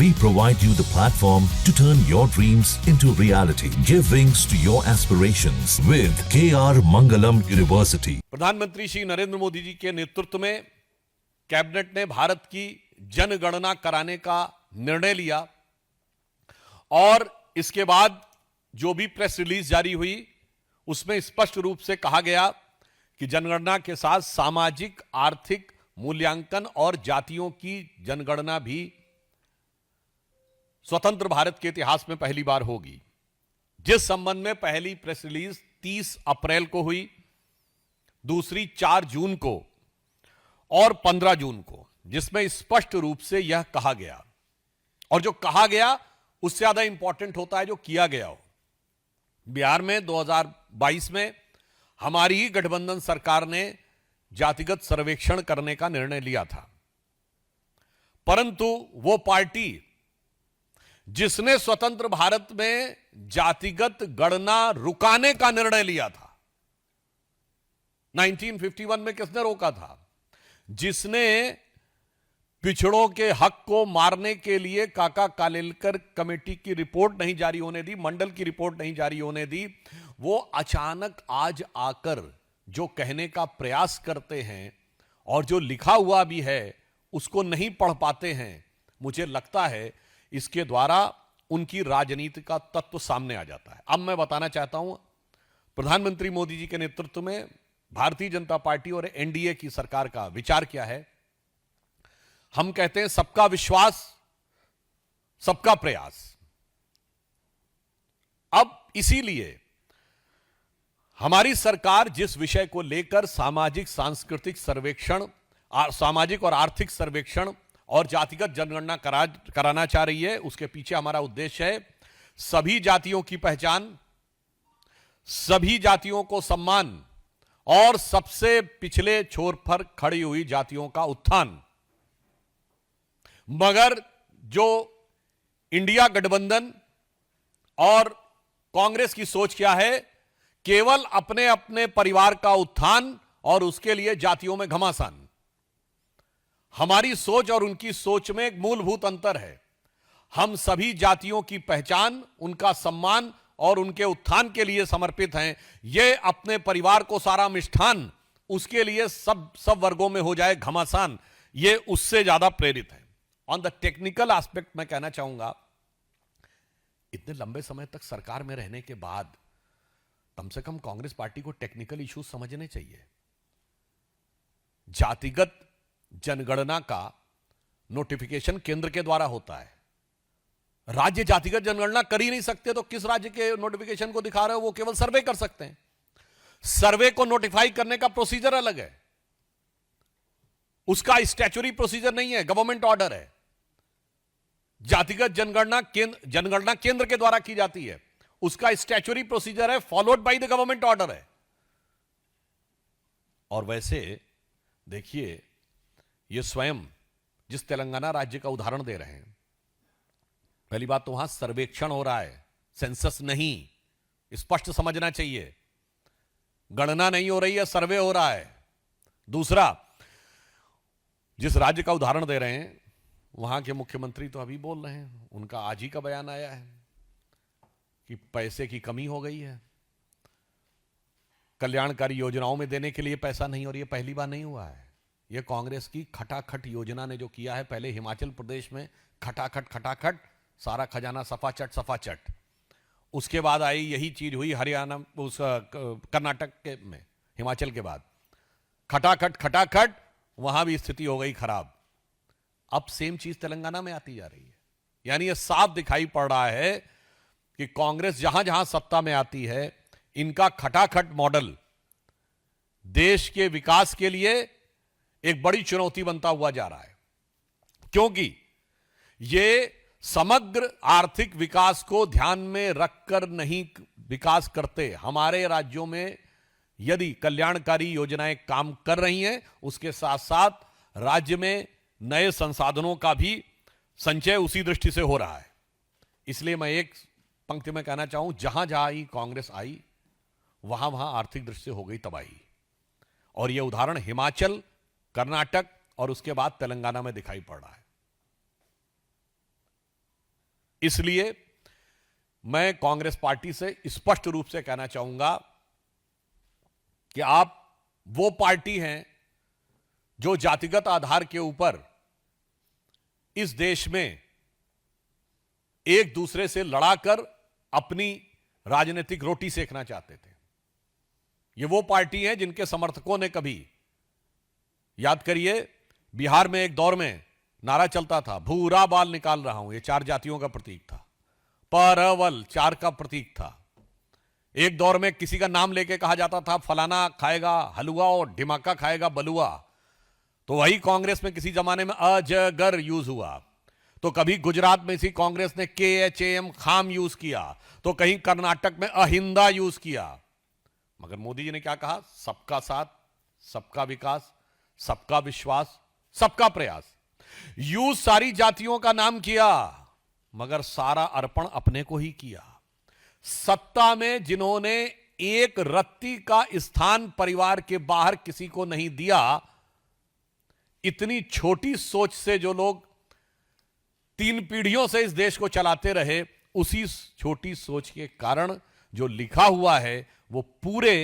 We provide you the platform to turn your dreams into reality. Give wings to your aspirations with KR Mangalam University. प्रधानमंत्री श्री नरेंद्र मोदी जी के नेतृत्व में cabinet ने भारत की जनगणना कराने का निर्णय लिया और इसके बाद जो भी प्रेस रिलीज जारी हुई उसमें स्पष्ट रूप से कहा गया कि जनगणना के साथ सामाजिक आर्थिक मूल्यांकन और जातियों की जनगणना भी स्वतंत्र भारत के इतिहास में पहली बार होगी। जिस संबंध में पहली प्रेस रिलीज 30 अप्रैल को हुई, दूसरी 4 जून को और 15 जून को, जिसमें स्पष्ट रूप से यह कहा गया, और जो कहा गया उससे ज्यादा इंपॉर्टेंट होता है जो किया गया हो। बिहार में 2022 में हमारी ही गठबंधन सरकार ने जातिगत सर्वेक्षण करने का निर्णय लिया था, परंतु वो पार्टी जिसने स्वतंत्र भारत में जातिगत गणना रुकाने का निर्णय लिया था, 1951 में किसने रोका था? जिसने पिछड़ों के हक को मारने के लिए काका कालेलकर कमेटी की रिपोर्ट नहीं जारी होने दी, मंडल की रिपोर्ट नहीं जारी होने दी, वो अचानक आज आकर जो कहने का प्रयास करते हैं और जो लिखा हुआ भी है उसको नहीं पढ़ पाते हैं। मुझे लगता है इसके द्वारा उनकी राजनीति का तत्व सामने आ जाता है। अब मैं बताना चाहता हूं, प्रधानमंत्री मोदी जी के नेतृत्व में भारतीय जनता पार्टी और एनडीए की सरकार का विचार क्या है। हम कहते हैं सबका विश्वास, सबका प्रयास। अब इसीलिए हमारी सरकार जिस विषय को लेकर सामाजिक सांस्कृतिक सर्वेक्षण, सामाजिक और आर्थिक सर्वेक्षण और जातिगत जनगणना कराना चाह रही है, उसके पीछे हमारा उद्देश्य है सभी जातियों की पहचान, सभी जातियों को सम्मान और सबसे पिछले छोर पर खड़ी हुई जातियों का उत्थान। मगर जो इंडिया गठबंधन और कांग्रेस की सोच क्या है? केवल अपने अपने परिवार का उत्थान और उसके लिए जातियों में घमासान। हमारी सोच और उनकी सोच में एक मूलभूत अंतर है। हम सभी जातियों की पहचान, उनका सम्मान और उनके उत्थान के लिए समर्पित हैं। ये अपने परिवार को सारा मिष्ठान, उसके लिए सब वर्गों में हो जाए घमासान, ये उससे ज्यादा प्रेरित है। ऑन द टेक्निकल एस्पेक्ट मैं कहना चाहूंगा, इतने लंबे समय तक सरकार में रहने के बाद कम से कम कांग्रेस पार्टी को टेक्निकल इश्यूज समझने चाहिए। जातिगत जनगणना का नोटिफिकेशन केंद्र के द्वारा होता है। राज्य जातिगत जनगणना कर ही नहीं सकते, तो किस राज्य के नोटिफिकेशन को दिखा रहे हो? वो केवल सर्वे कर सकते हैं। सर्वे को नोटिफाई करने का प्रोसीजर अलग है, उसका स्टैच्यूटरी प्रोसीजर नहीं है, गवर्नमेंट ऑर्डर है। जातिगत जनगणना केंद्र के द्वारा की जाती है, उसका स्टैच्यूटरी प्रोसीजर है, followed by the government order है। और वैसे देखिए, ये स्वयं जिस तेलंगाना राज्य का उदाहरण दे रहे हैं, पहली बात तो वहां सर्वेक्षण हो रहा है, सेंसस नहीं, स्पष्ट समझना चाहिए। गणना नहीं हो रही है, सर्वे हो रहा है। दूसरा, जिस राज्य का उदाहरण दे रहे हैं वहां के मुख्यमंत्री तो अभी बोल रहे हैं, उनका आज ही का बयान आया है कि पैसे की कमी हो गई है, कल्याणकारी योजनाओं में देने के लिए पैसा नहीं, और यह पहली बार नहीं हुआ है। यह कांग्रेस की खटाखट योजना ने जो किया है, पहले हिमाचल प्रदेश में खटाखट सारा खजाना सफाचट, उसके बाद आई यही चीज हुई हरियाणा, उस कर्नाटक के में, हिमाचल के बाद खटाखट वहां भी स्थिति हो गई खराब। अब सेम चीज तेलंगाना में आती जा रही है। यानी यह साफ दिखाई पड़ रहा है कि कांग्रेस जहां जहां सत्ता में आती है, इनका खटाखट मॉडल देश के विकास के लिए एक बड़ी चुनौती बनता हुआ जा रहा है, क्योंकि यह समग्र आर्थिक विकास को ध्यान में रखकर नहीं विकास करते। हमारे राज्यों में यदि कल्याणकारी योजनाएं काम कर रही हैं, उसके साथ साथ राज्य में नए संसाधनों का भी संचय उसी दृष्टि से हो रहा है। इसलिए मैं एक पंक्ति में कहना चाहूं, जहां जहां ही कांग्रेस आई, वहां वहां आर्थिक दृष्टि से हो गई तबाही। और यह उदाहरण हिमाचल, कर्नाटक और उसके बाद तेलंगाना में दिखाई पड़ रहा है। इसलिए मैं कांग्रेस पार्टी से स्पष्ट रूप से कहना चाहूंगा कि आप वो पार्टी हैं जो जातिगत आधार के ऊपर इस देश में एक दूसरे से लड़ाकर अपनी राजनीतिक रोटी सेकना चाहते थे। ये वो पार्टी है जिनके समर्थकों ने कभी, याद करिए, बिहार में एक दौर में नारा चलता था, भूरा बाल निकाल रहा हूं, ये 4 जातियों का प्रतीक था। परवल 4 का प्रतीक था। एक दौर में किसी का नाम लेके कहा जाता था, फलाना खाएगा हलवा और ढिमाका खाएगा बलुआ। तो वही कांग्रेस में किसी जमाने में अजगर यूज हुआ। तो कभी गुजरात में इसी कांग्रेस ने KHAM खाम यूज किया, तो कहीं कर्नाटक में अहिंदा यूज किया। मगर मोदी जी ने क्या कहा? सबका साथ, सबका विकास, सबका विश्वास, सबका प्रयास। यूज सारी जातियों का नाम किया, मगर सारा अर्पण अपने को ही किया। सत्ता में जिन्होंने एक रत्ती का स्थान परिवार के बाहर किसी को नहीं दिया, इतनी छोटी सोच से जो लोग 3 पीढ़ियों से इस देश को चलाते रहे, उसी छोटी सोच के कारण जो लिखा हुआ है वो पूरे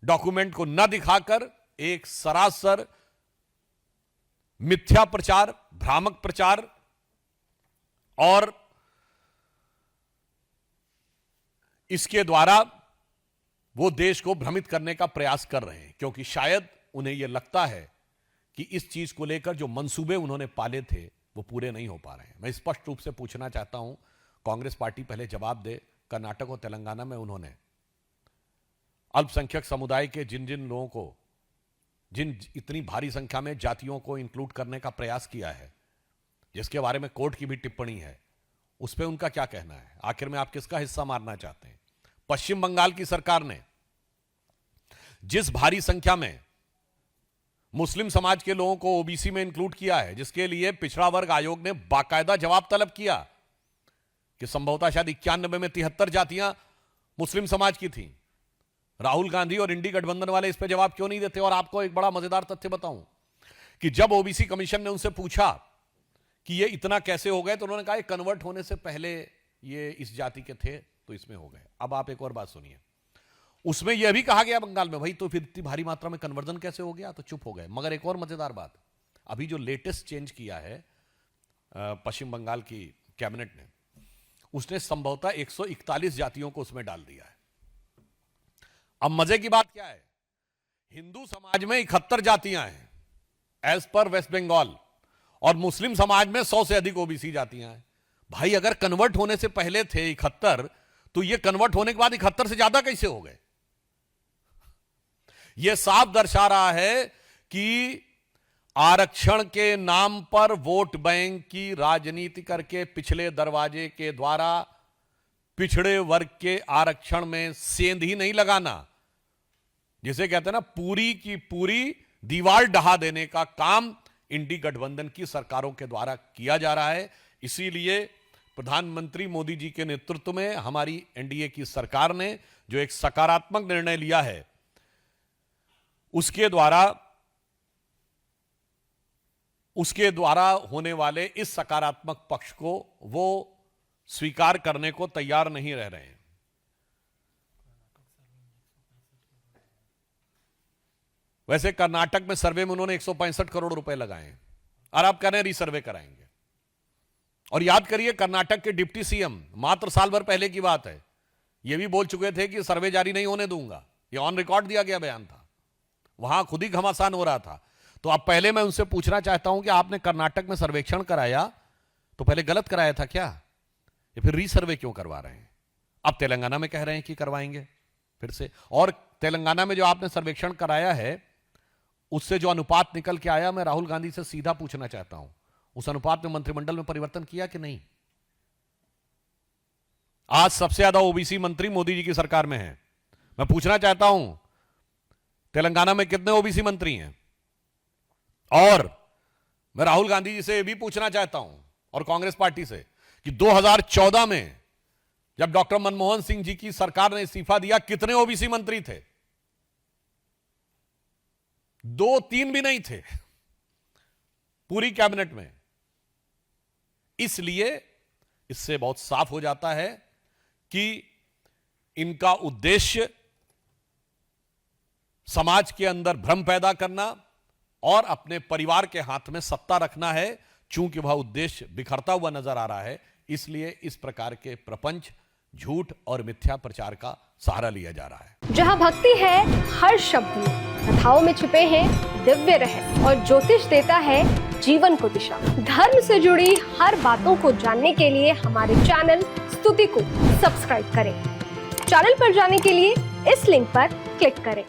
डॉक्यूमेंट को न दिखाकर एक सरासर मिथ्या प्रचार, भ्रामक प्रचार और इसके द्वारा वो देश को भ्रमित करने का प्रयास कर रहे हैं, क्योंकि शायद उन्हें यह लगता है कि इस चीज को लेकर जो मंसूबे उन्होंने पाले थे वो पूरे नहीं हो पा रहे हैं। मैं स्पष्ट रूप से पूछना चाहता हूं, कांग्रेस पार्टी पहले जवाब दे। कर्नाटक और तेलंगाना में उन्होंने अल्पसंख्यक समुदाय के जिन जिन लोगों को, जिन इतनी भारी संख्या में जातियों को इंक्लूड करने का प्रयास किया है, जिसके बारे में कोर्ट की भी टिप्पणी है, उस पर उनका क्या कहना है? आखिर में आप किसका हिस्सा मारना चाहते हैं? पश्चिम बंगाल की सरकार ने जिस भारी संख्या में मुस्लिम समाज के लोगों को ओबीसी में इंक्लूड किया है, जिसके लिए पिछड़ा वर्ग आयोग ने बाकायदा जवाब तलब किया कि संभवतः शायद 91 में 73 जातियां मुस्लिम समाज की थी। राहुल गांधी और इंडी गठबंधन वाले इस पर जवाब क्यों नहीं देते? और आपको एक बड़ा मजेदार तथ्य बताऊं कि जब ओबीसी कमीशन ने उनसे पूछा कि ये इतना कैसे हो गए, तो उन्होंने कहा कन्वर्ट होने से पहले ये इस जाति के थे तो इसमें हो गए। अब आप एक और बात सुनिए, उसमें यह भी कहा गया बंगाल में, भाई तो फिर इतनी भारी मात्रा में कन्वर्जन कैसे हो गया? तो चुप हो गए। मगर एक और मजेदार बात, अभी जो लेटेस्ट चेंज किया है पश्चिम बंगाल की कैबिनेट ने, उसने संभवतः 141 जातियों को उसमें डाल दिया है। अब मजे की बात क्या है, हिंदू समाज में 71 जातियां हैं एज पर वेस्ट बंगाल, और मुस्लिम समाज में 100 से अधिक ओबीसी जातियां हैं। भाई अगर कन्वर्ट होने से पहले थे 71, तो ये कन्वर्ट होने के बाद 71 से ज्यादा कैसे हो गए? यह साफ दर्शा रहा है कि आरक्षण के नाम पर वोट बैंक की राजनीति करके पिछले दरवाजे के द्वारा पिछड़े वर्ग के आरक्षण में सेंध ही नहीं लगाना, जिसे कहते हैं ना पूरी की पूरी दीवार ढहा देने का काम इंडी गठबंधन की सरकारों के द्वारा किया जा रहा है। इसीलिए प्रधानमंत्री मोदी जी के नेतृत्व में हमारी एनडीए की सरकार ने जो एक सकारात्मक निर्णय लिया है, उसके द्वारा होने वाले इस सकारात्मक पक्ष को वो स्वीकार करने को तैयार नहीं रह रहे हैं। वैसे कर्नाटक में सर्वे में उन्होंने 165 करोड़ रुपए लगाए हैं और आप कह रहे हैं रीसर्वे कराएंगे। और याद करिए, कर्नाटक के डिप्टी सीएम मात्र साल भर पहले की बात है, यह भी बोल चुके थे कि सर्वे जारी नहीं होने दूंगा। यह ऑन रिकॉर्ड दिया गया बयान था, वहां खुद ही घमासान हो रहा था। तो अब पहले मैं उनसे पूछना चाहता हूं कि आपने कर्नाटक में सर्वेक्षण कराया तो पहले गलत कराया था क्या, या फिर रीसर्वे क्यों करवा रहे हैं? अब तेलंगाना में कह रहे हैं कि करवाएंगे फिर से। और तेलंगाना में जो आपने सर्वेक्षण कराया है उससे जो अनुपात निकल के आया, मैं राहुल गांधी से सीधा पूछना चाहता हूं, उस अनुपात में मंत्रिमंडल में परिवर्तन किया कि नहीं? आज सबसे ज्यादा ओबीसी मंत्री मोदी जी की सरकार में है। मैं पूछना चाहता हूं तेलंगाना में कितने ओबीसी मंत्री हैं? और मैं राहुल गांधी जी से यह भी पूछना चाहता हूं और कांग्रेस पार्टी से कि 2014 में जब डॉक्टर मनमोहन सिंह जी की सरकार ने इस्तीफा दिया, कितने ओबीसी मंत्री थे? 2-3 भी नहीं थे पूरी कैबिनेट में। इसलिए इससे बहुत साफ हो जाता है कि इनका उद्देश्य समाज के अंदर भ्रम पैदा करना और अपने परिवार के हाथ में सत्ता रखना है। चूंकि वह उद्देश्य बिखरता हुआ नजर आ रहा है, इसलिए इस प्रकार के प्रपंच, झूठ और मिथ्या प्रचार का सहारा लिया जा रहा है। जहां भक्ति है हर शब्द में, कथाओं में छुपे हैं दिव्य रहस्य और ज्योतिष देता है जीवन को दिशा। धर्म से जुड़ी हर बातों को जानने के लिए हमारे चैनल स्तुति को सब्सक्राइब करें। चैनल पर जाने के लिए इस लिंक पर क्लिक करें।